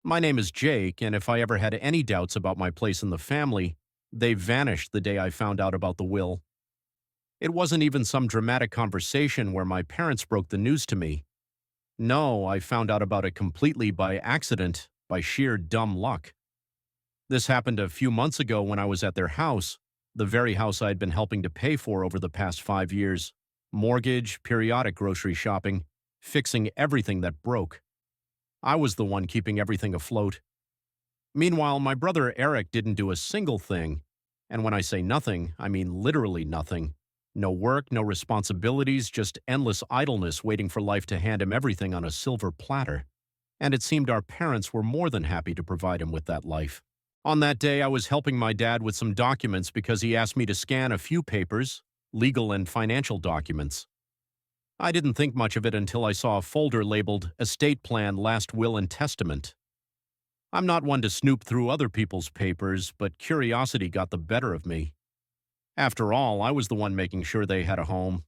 My name is Jake, and if I ever had any doubts about my place in the family, they vanished the day I found out about the will. It wasn't even some dramatic conversation where my parents broke the news to me. No, I found out about it completely by accident, by sheer dumb luck. This happened a few months ago when I was at their house, the very house I'd been helping to pay for over the past 5 years. Mortgage, periodic grocery shopping, fixing everything that broke. I was the one keeping everything afloat. Meanwhile, my brother Eric didn't do a single thing. And when I say nothing, I mean literally nothing. No work, no responsibilities, just endless idleness waiting for life to hand him everything on a silver platter. And it seemed our parents were more than happy to provide him with that life. On that day, I was helping my dad with some documents because he asked me to scan a few papers, legal and financial documents. I didn't think much of it until I saw a folder labeled Estate Plan, Last Will and Testament. I'm not one to snoop through other people's papers, but curiosity got the better of me. After all, I was the one making sure they had a home.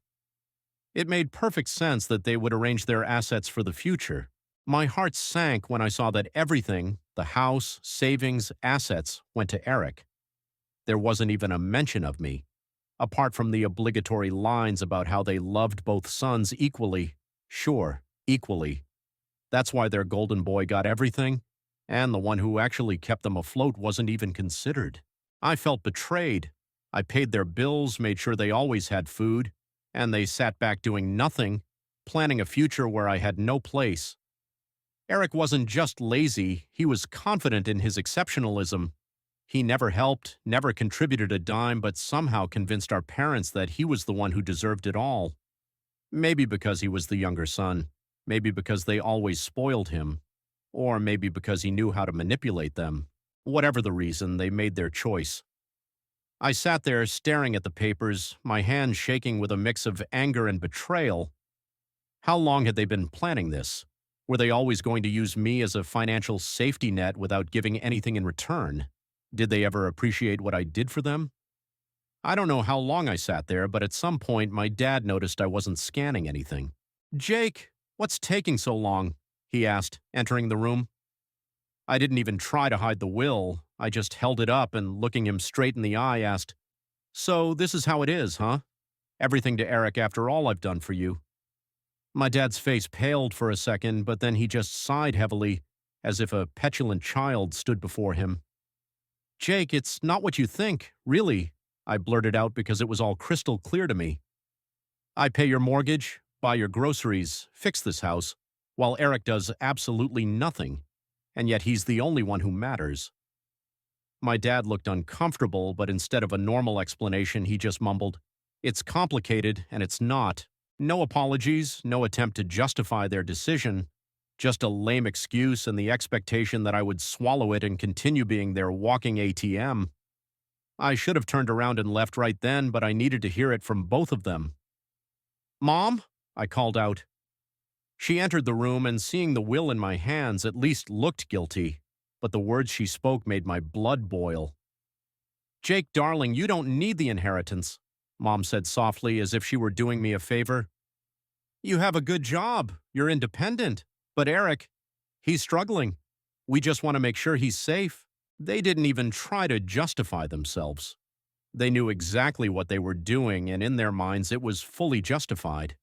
It made perfect sense that they would arrange their assets for the future. My heart sank when I saw that everything, the house, savings, assets, went to Eric. There wasn't even a mention of me, apart from the obligatory lines about how they loved both sons equally. Sure, equally. That's why their golden boy got everything, and the one who actually kept them afloat wasn't even considered. I felt betrayed. I paid their bills, made sure they always had food, and they sat back doing nothing, planning a future where I had no place. Eric wasn't just lazy, he was confident in his exceptionalism. He never helped, never contributed a dime, but somehow convinced our parents that he was the one who deserved it all. Maybe because he was the younger son, maybe because they always spoiled him, or maybe because he knew how to manipulate them. Whatever the reason, they made their choice. I sat there staring at the papers, my hands shaking with a mix of anger and betrayal. How long had they been planning this? Were they always going to use me as a financial safety net without giving anything in return? Did they ever appreciate what I did for them? I don't know how long I sat there, but at some point my dad noticed I wasn't scanning anything. "Jake, what's taking so long?" he asked, entering the room. I didn't even try to hide the will. I just held it up and, looking him straight in the eye, asked, "So this is how it is, huh? Everything to Eric after all I've done for you." My dad's face paled for a second, but then he just sighed heavily, as if a petulant child stood before him. "Jake, it's not what you think, really," I blurted out because it was all crystal clear to me. "I pay your mortgage, buy your groceries, fix this house, while Eric does absolutely nothing, and yet he's the only one who matters." My dad looked uncomfortable, but instead of a normal explanation, he just mumbled, "It's complicated, and it's not." No apologies, no attempt to justify their decision, just a lame excuse and the expectation that I would swallow it and continue being their walking ATM. I should have turned around and left right then, but I needed to hear it from both of them. "Mom?" I called out. She entered the room and, seeing the will in my hands, at least looked guilty, but the words she spoke made my blood boil. "Jake, darling, you don't need the inheritance," Mom said softly, as if she were doing me a favor. "You have a good job. You're independent. But Eric, he's struggling. We just want to make sure he's safe." They didn't even try to justify themselves. They knew exactly what they were doing, and in their minds it was fully justified.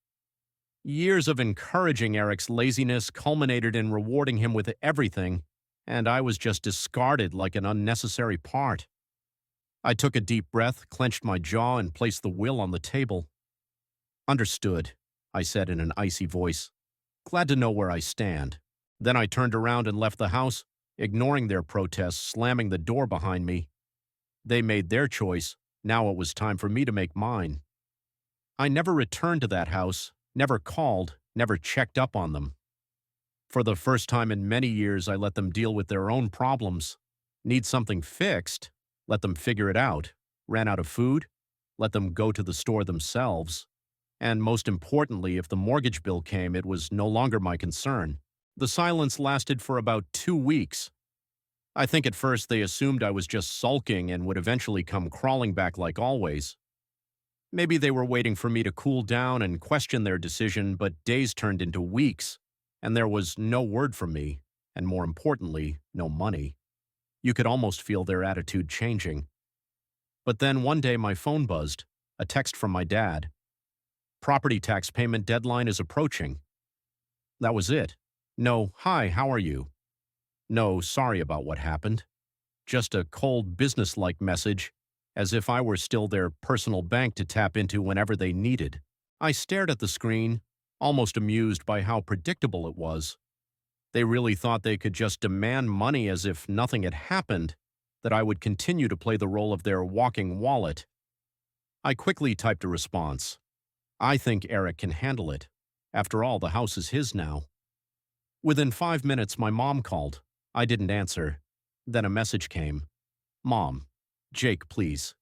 Years of encouraging Eric's laziness culminated in rewarding him with everything, and I was just discarded like an unnecessary part. I took a deep breath, clenched my jaw, and placed the will on the table. "Understood," I said in an icy voice. "Glad to know where I stand." Then I turned around and left the house, ignoring their protests, slamming the door behind me. They made their choice. Now it was time for me to make mine. I never returned to that house, never called, never checked up on them. For the first time in many years, I let them deal with their own problems. Need something fixed? Let them figure it out. Ran out of food? Let them go to the store themselves. And most importantly, if the mortgage bill came, it was no longer my concern. The silence lasted for about 2 weeks. I think at first they assumed I was just sulking and would eventually come crawling back like always. Maybe they were waiting for me to cool down and question their decision, but days turned into weeks, and there was no word from me, and more importantly, no money. You could almost feel their attitude changing. But then one day my phone buzzed, a text from my dad. Property tax payment deadline is approaching. That was it. No, hi, how are you? No, sorry about what happened. Just a cold business-like message, as if I were still their personal bank to tap into whenever they needed. I stared at the screen, almost amused by how predictable it was. They really thought they could just demand money as if nothing had happened, that I would continue to play the role of their walking wallet. I quickly typed a response. I think Eric can handle it. After all, the house is his now. Within 5 minutes, my mom called. I didn't answer. Then a message came. Mom, Jake, please.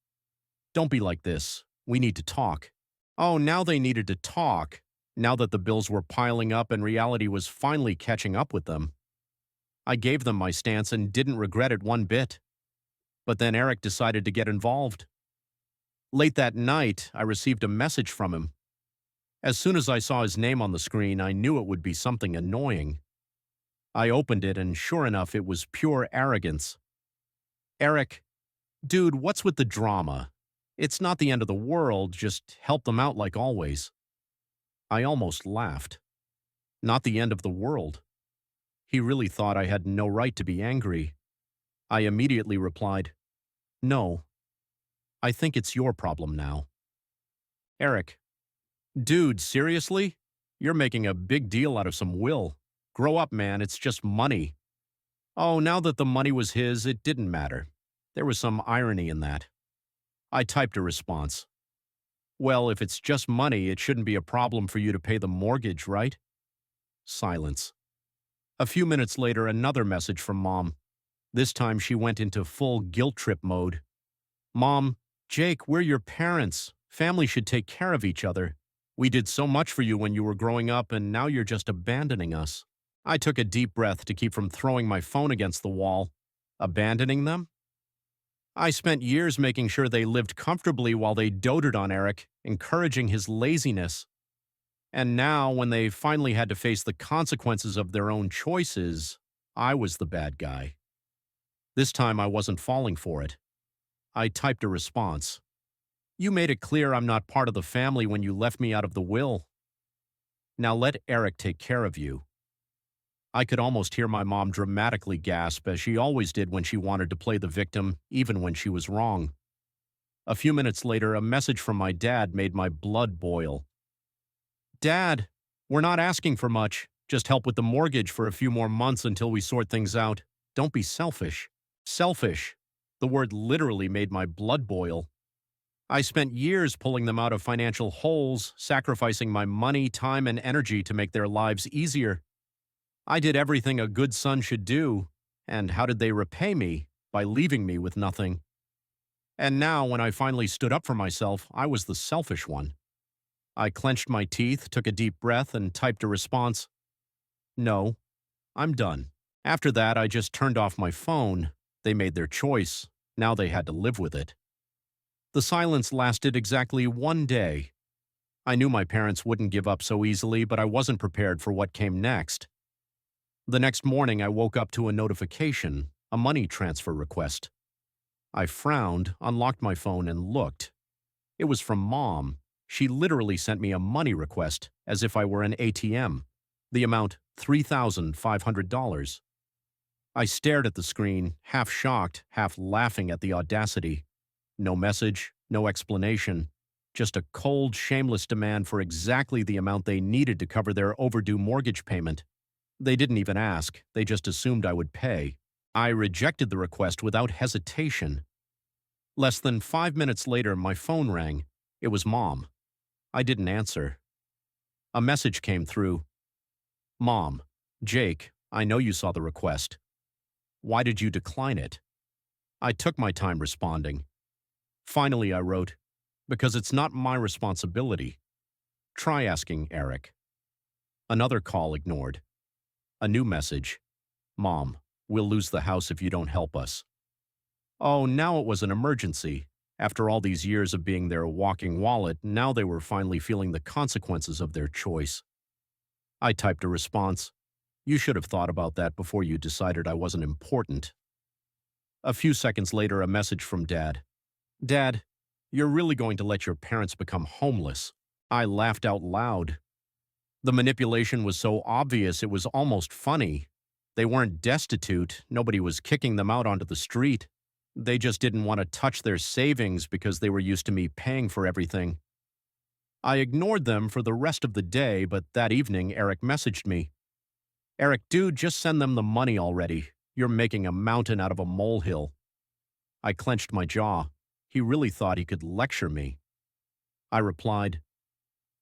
Don't be like this. We need to talk. Oh, now they needed to talk, now that the bills were piling up and reality was finally catching up with them. I gave them my stance and didn't regret it one bit. But then Eric decided to get involved. Late that night, I received a message from him. As soon as I saw his name on the screen, I knew it would be something annoying. I opened it, and sure enough, it was pure arrogance. Eric, dude, what's with the drama? It's not the end of the world, just help them out like always. I almost laughed. Not the end of the world. He really thought I had no right to be angry. I immediately replied, No, I think it's your problem now. Eric, dude, seriously? You're making a big deal out of some will. Grow up, man, it's just money. Oh, now that the money was his, it didn't matter. There was some irony in that. I typed a response. Well, if it's just money, it shouldn't be a problem for you to pay the mortgage, right? Silence. A few minutes later, another message from Mom. This time she went into full guilt trip mode. Mom, Jake, we're your parents. Family should take care of each other. We did so much for you when you were growing up, and now you're just abandoning us. I took a deep breath to keep from throwing my phone against the wall. Abandoning them? I spent years making sure they lived comfortably while they doted on Eric, encouraging his laziness. And now, when they finally had to face the consequences of their own choices, I was the bad guy. This time I wasn't falling for it. I typed a response. You made it clear I'm not part of the family when you left me out of the will. Now let Eric take care of you. I could almost hear my mom dramatically gasp, as she always did when she wanted to play the victim, even when she was wrong. A few minutes later, a message from my dad made my blood boil. Dad, we're not asking for much. Just help with the mortgage for a few more months until we sort things out. Don't be selfish. Selfish. The word literally made my blood boil. I spent years pulling them out of financial holes, sacrificing my money, time, and energy to make their lives easier. I did everything a good son should do, and how did they repay me? By leaving me with nothing. And now, when I finally stood up for myself, I was the selfish one. I clenched my teeth, took a deep breath, and typed a response. No, I'm done. After that, I just turned off my phone. They made their choice. Now they had to live with it. The silence lasted exactly 1 day. I knew my parents wouldn't give up so easily, but I wasn't prepared for what came next. The next morning, I woke up to a notification, a money transfer request. I frowned, unlocked my phone, and looked. It was from Mom. She literally sent me a money request, as if I were an ATM. The amount, $3,500. I stared at the screen, half shocked, half laughing at the audacity. No message, no explanation. Just a cold, shameless demand for exactly the amount they needed to cover their overdue mortgage payment. They didn't even ask, they just assumed I would pay. I rejected the request without hesitation. Less than 5 minutes later, my phone rang. It was Mom. I didn't answer. A message came through. Mom, Jake, I know you saw the request. Why did you decline it? I took my time responding. Finally, I wrote, because it's not my responsibility. Try asking Eric. Another call ignored. A new message. Mom, we'll lose the house if you don't help us. Oh, now it was an emergency. After all these years of being their walking wallet, now they were finally feeling the consequences of their choice. I typed a response. You should have thought about that before you decided I wasn't important. A few seconds later, a message from Dad. Dad, you're really going to let your parents become homeless. I laughed out loud. The manipulation was so obvious it was almost funny. They weren't destitute, nobody was kicking them out onto the street. They just didn't want to touch their savings because they were used to me paying for everything. I ignored them for the rest of the day, but that evening Eric messaged me. Eric, dude, just send them the money already. You're making a mountain out of a molehill. I clenched my jaw. He really thought he could lecture me. I replied,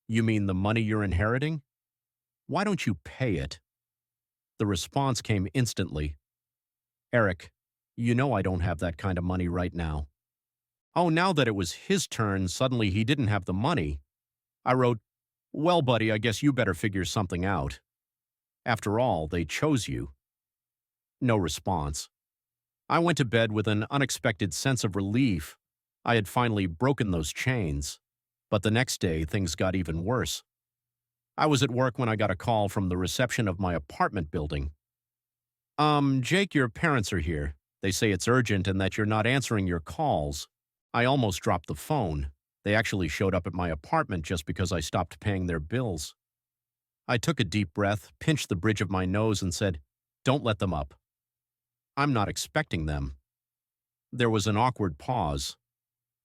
You mean the money you're inheriting? Why don't you pay it? The response came instantly. Eric, you know I don't have that kind of money right now. Oh, now that it was his turn, suddenly he didn't have the money. I wrote, Well, buddy, I guess you better figure something out. After all, they chose you. No response. I went to bed with an unexpected sense of relief. I had finally broken those chains. But the next day, things got even worse. I was at work when I got a call from the reception of my apartment building. Jake, your parents are here. They say it's urgent and that you're not answering your calls. I almost dropped the phone. They actually showed up at my apartment just because I stopped paying their bills. I took a deep breath, pinched the bridge of my nose, and said, Don't let them up. I'm not expecting them. There was an awkward pause.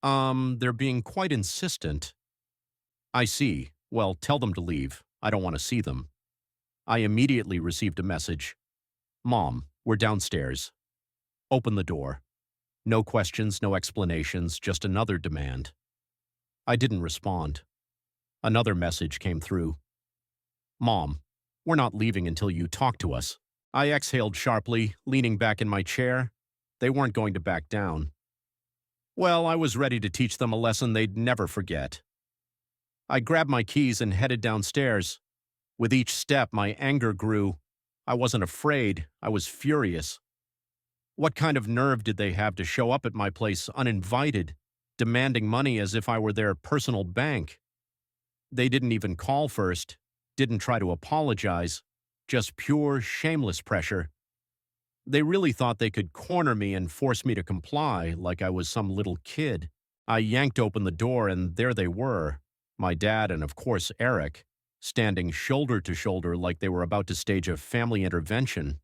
They're being quite insistent. I see. Well, tell them to leave. I don't want to see them. I immediately received a message. Mom, we're downstairs. Open the door. No questions, no explanations, just another demand. I didn't respond. Another message came through. Mom, we're not leaving until you talk to us. I exhaled sharply, leaning back in my chair. They weren't going to back down. Well, I was ready to teach them a lesson they'd never forget. I grabbed my keys and headed downstairs. With each step, my anger grew. I wasn't afraid, I was furious. What kind of nerve did they have to show up at my place uninvited, demanding money as if I were their personal bank? They didn't even call first, didn't try to apologize, just pure, shameless pressure. They really thought they could corner me and force me to comply like I was some little kid. I yanked open the door and there they were, my dad and of course Eric, standing shoulder to shoulder like they were about to stage a family intervention.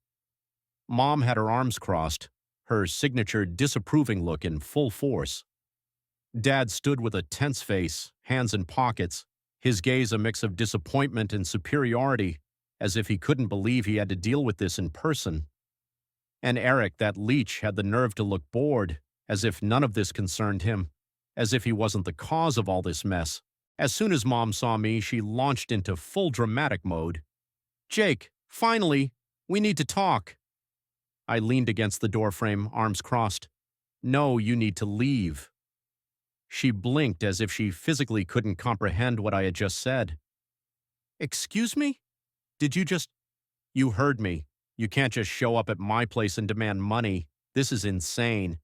Mom had her arms crossed, her signature disapproving look in full force. Dad stood with a tense face, hands in pockets, his gaze a mix of disappointment and superiority, as if he couldn't believe he had to deal with this in person. And Eric, that leech, had the nerve to look bored, as if none of this concerned him, as if he wasn't the cause of all this mess. As soon as Mom saw me, she launched into full dramatic mode. Jake, finally, we need to talk. I leaned against the doorframe, arms crossed. No, you need to leave. She blinked as if she physically couldn't comprehend what I had just said. Excuse me? Did you just… You heard me. You can't just show up at my place and demand money. This is insane.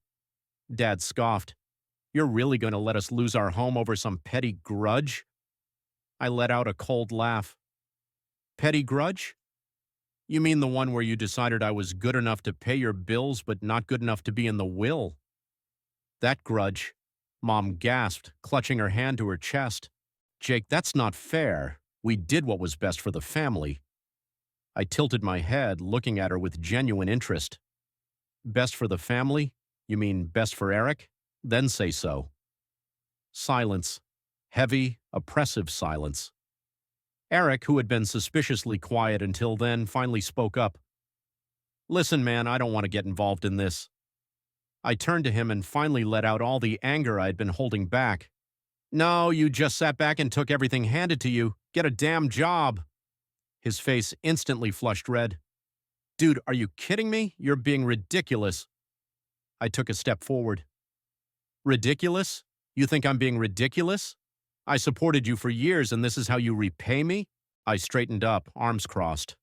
Dad scoffed. You're really going to let us lose our home over some petty grudge? I let out a cold laugh. Petty grudge? You mean the one where you decided I was good enough to pay your bills but not good enough to be in the will? That grudge, Mom gasped, clutching her hand to her chest. Jake, that's not fair. We did what was best for the family. I tilted my head, looking at her with genuine interest. Best for the family? You mean best for Eric? Then say so. Silence. Heavy, oppressive silence. Eric, who had been suspiciously quiet until then, finally spoke up. Listen, man, I don't want to get involved in this. I turned to him and finally let out all the anger I had been holding back. No, you just sat back and took everything handed to you. Get a damn job. His face instantly flushed red. Dude, are you kidding me? You're being ridiculous. I took a step forward. Ridiculous? You think I'm being ridiculous? I supported you for years and this is how you repay me? I straightened up, arms crossed.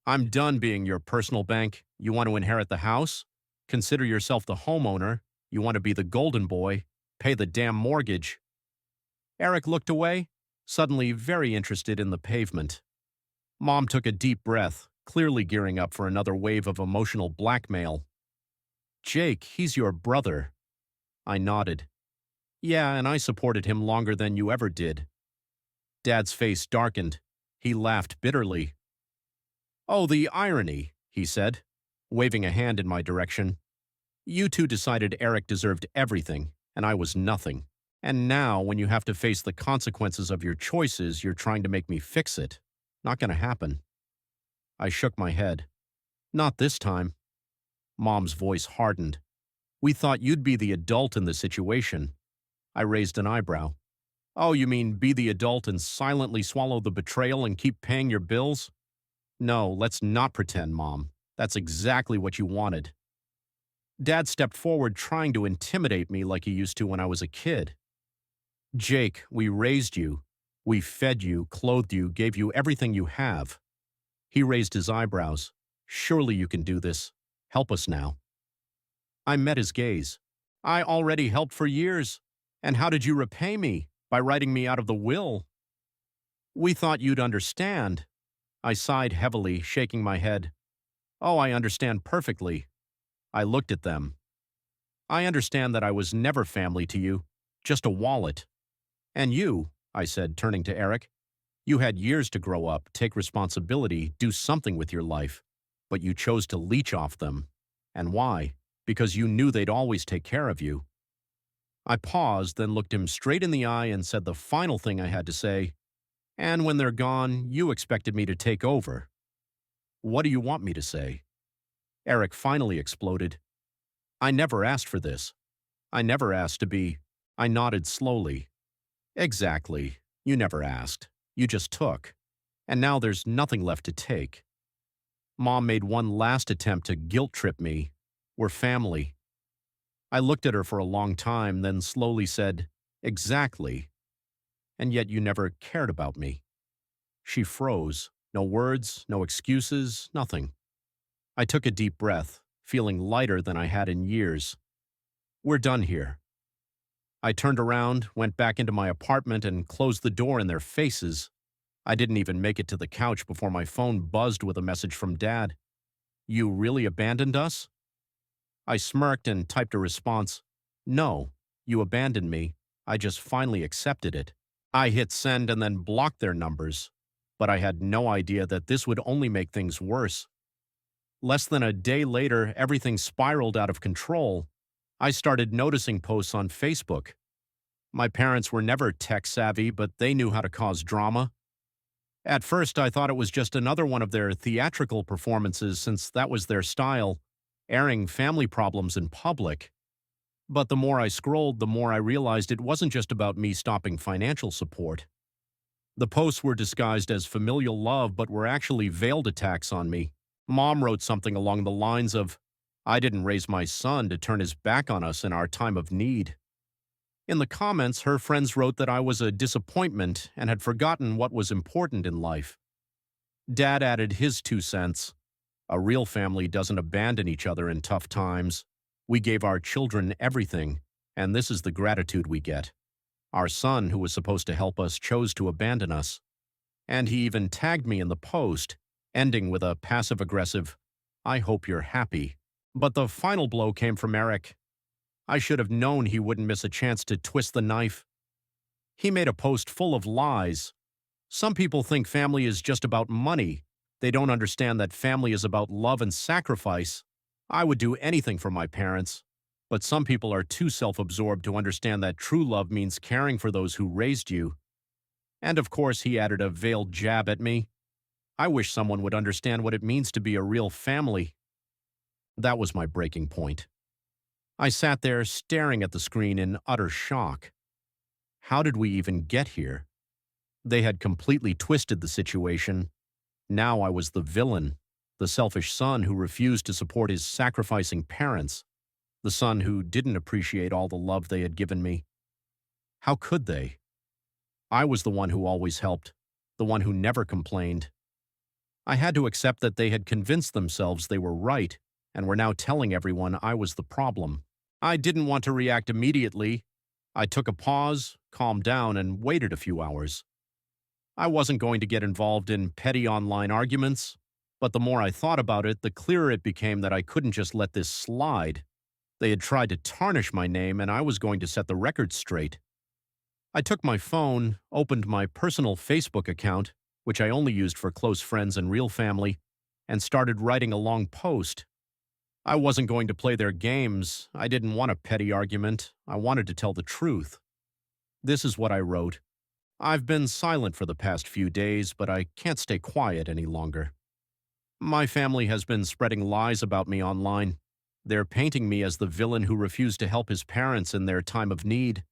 I'm done being your personal bank. You want to inherit the house? Consider yourself the homeowner. You want to be the golden boy. Pay the damn mortgage. Eric looked away, suddenly very interested in the pavement. Mom took a deep breath, clearly gearing up for another wave of emotional blackmail. Jake, he's your brother. I nodded. Yeah, and I supported him longer than you ever did. Dad's face darkened. He laughed bitterly. Oh, the irony, he said, waving a hand in my direction. You two decided Eric deserved everything, and I was nothing. And now, when you have to face the consequences of your choices, you're trying to make me fix it. Not gonna happen. I shook my head. Not this time. Mom's voice hardened. We thought you'd be the adult in the situation. I raised an eyebrow. Oh, you mean be the adult and silently swallow the betrayal and keep paying your bills? No, let's not pretend, Mom. That's exactly what you wanted. Dad stepped forward, trying to intimidate me like he used to when I was a kid. Jake, we raised you. We fed you, clothed you, gave you everything you have. He raised his eyebrows. Surely you can do this. Help us now. I met his gaze. I already helped for years. And how did you repay me? By writing me out of the will. We thought you'd understand. I sighed heavily, shaking my head. Oh, I understand perfectly. I looked at them. I understand that I was never family to you, just a wallet. And you, I said, turning to Eric, you had years to grow up, take responsibility, do something with your life, but you chose to leech off them. And why? Because you knew they'd always take care of you. I paused, then looked him straight in the eye and said the final thing I had to say. And when they're gone, you expected me to take over. What do you want me to say? Eric finally exploded. I never asked for this. I never asked to be. I nodded slowly. Exactly. You never asked. You just took. And now there's nothing left to take. Mom made one last attempt to guilt trip me. We're family. I looked at her for a long time, then slowly said, exactly. And yet you never cared about me. She froze. No words, no excuses, nothing. I took a deep breath, feeling lighter than I had in years. We're done here. I turned around, went back into my apartment, and closed the door in their faces. I didn't even make it to the couch before my phone buzzed with a message from Dad. You really abandoned us? I smirked and typed a response. No, you abandoned me. I just finally accepted it. I hit send and then blocked their numbers. But I had no idea that this would only make things worse. Less than a day later, everything spiraled out of control. I started noticing posts on Facebook. My parents were never tech-savvy, but they knew how to cause drama. At first, I thought it was just another one of their theatrical performances since that was their style, airing family problems in public. But the more I scrolled, the more I realized it wasn't just about me stopping financial support. The posts were disguised as familial love, but were actually veiled attacks on me. Mom wrote something along the lines of, I didn't raise my son to turn his back on us in our time of need. In the comments, her friends wrote that I was a disappointment and had forgotten what was important in life. Dad added his 2 cents. A real family doesn't abandon each other in tough times. We gave our children everything, and this is the gratitude we get. Our son, who was supposed to help us, chose to abandon us. And he even tagged me in the post, ending with a passive-aggressive, I hope you're happy. But the final blow came from Eric. I should have known he wouldn't miss a chance to twist the knife. He made a post full of lies. Some people think family is just about money. They don't understand that family is about love and sacrifice. I would do anything for my parents. But some people are too self-absorbed to understand that true love means caring for those who raised you. And of course, he added a veiled jab at me. I wish someone would understand what it means to be a real family. That was my breaking point. I sat there staring at the screen in utter shock. How did we even get here? They had completely twisted the situation. Now I was the villain, the selfish son who refused to support his sacrificing parents. The son who didn't appreciate all the love they had given me. How could they? I was the one who always helped, the one who never complained. I had to accept that they had convinced themselves they were right and were now telling everyone I was the problem. I didn't want to react immediately. I took a pause, calmed down, and waited a few hours. I wasn't going to get involved in petty online arguments. But the more I thought about it, the clearer it became that I couldn't just let this slide. They had tried to tarnish my name, and I was going to set the record straight. I took my phone, opened my personal Facebook account, which I only used for close friends and real family, and started writing a long post. I wasn't going to play their games. I didn't want a petty argument. I wanted to tell the truth. This is what I wrote. I've been silent for the past few days, but I can't stay quiet any longer. My family has been spreading lies about me online. They're painting me as the villain who refused to help his parents in their time of need.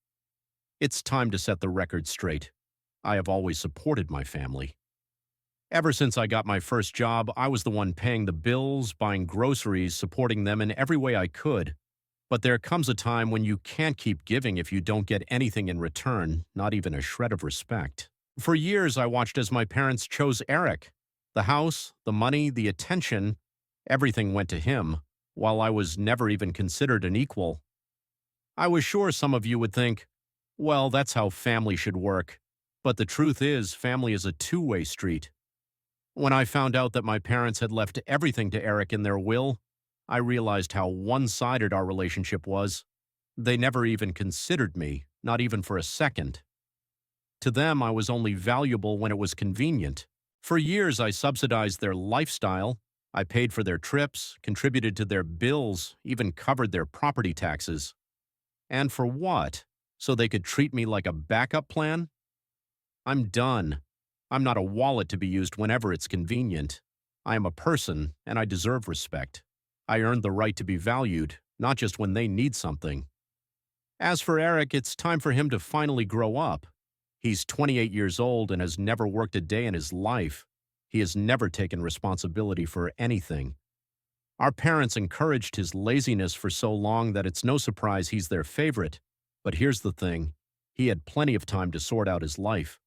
It's time to set the record straight. I have always supported my family. Ever since I got my first job, I was the one paying the bills, buying groceries, supporting them in every way I could. But there comes a time when you can't keep giving if you don't get anything in return, not even a shred of respect. For years, I watched as my parents chose Eric. The house, the money, the attention, everything went to him, while I was never even considered an equal. I was sure some of you would think, well, that's how family should work. But the truth is, family is a two-way street. When I found out that my parents had left everything to Eric in their will, I realized how one-sided our relationship was. They never even considered me, not even for a second. To them, I was only valuable when it was convenient. For years, I subsidized their lifestyle. I paid for their trips, contributed to their bills, even covered their property taxes. And for what? So they could treat me like a backup plan? I'm done. I'm not a wallet to be used whenever it's convenient. I am a person, and I deserve respect. I earned the right to be valued, not just when they need something. As for Eric, it's time for him to finally grow up. He's 28 years old and has never worked a day in his life. He has never taken responsibility for anything. Our parents encouraged his laziness for so long that it's no surprise he's their favorite. But here's the thing, he had plenty of time to sort out his life.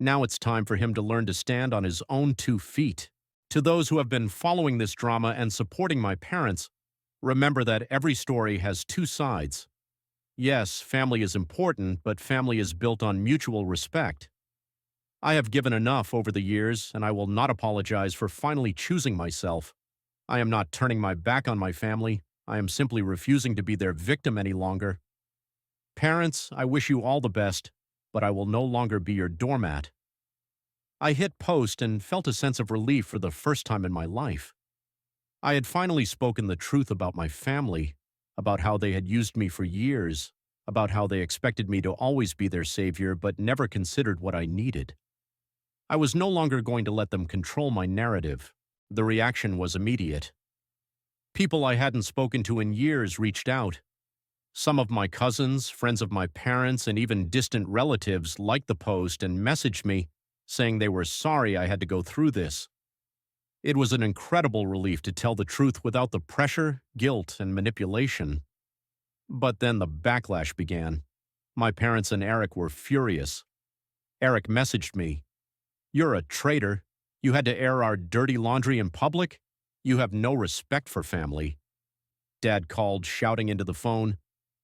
Now it's time for him to learn to stand on his own 2 feet. To those who have been following this drama and supporting my parents, remember that every story has 2 sides. Yes, family is important, but family is built on mutual respect. I have given enough over the years, and I will not apologize for finally choosing myself. I am not turning my back on my family. I am simply refusing to be their victim any longer. Parents, I wish you all the best, but I will no longer be your doormat. I hit post and felt a sense of relief for the first time in my life. I had finally spoken the truth about my family, about how they had used me for years, about how they expected me to always be their savior but never considered what I needed. I was no longer going to let them control my narrative. The reaction was immediate. People I hadn't spoken to in years reached out. Some of my cousins, friends of my parents, and even distant relatives liked the post and messaged me, saying they were sorry I had to go through this. It was an incredible relief to tell the truth without the pressure, guilt, and manipulation. But then the backlash began. My parents and Eric were furious. Eric messaged me, "You're a traitor. You had to air our dirty laundry in public? You have no respect for family." Dad called, shouting into the phone,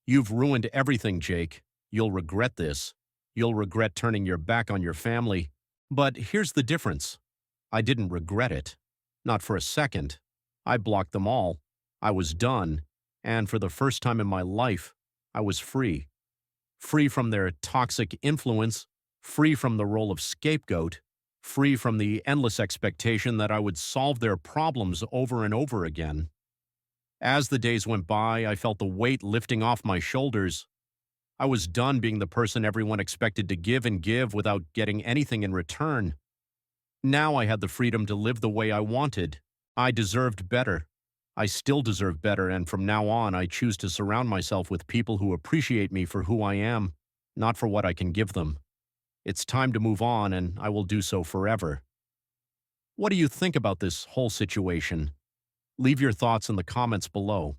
"You've ruined everything, Jake. You'll regret this. You'll regret turning your back on your family." But here's the difference. I didn't regret it. Not for a second. I blocked them all. I was done. And for the first time in my life, I was free. Free from their toxic influence, free from the role of scapegoat, free from the endless expectation that I would solve their problems over and over again. As the days went by, I felt the weight lifting off my shoulders. I was done being the person everyone expected to give and give without getting anything in return. Now I had the freedom to live the way I wanted. I deserved better. I still deserve better, and from now on, I choose to surround myself with people who appreciate me for who I am, not for what I can give them. It's time to move on, and I will do so forever. What do you think about this whole situation? Leave your thoughts in the comments below.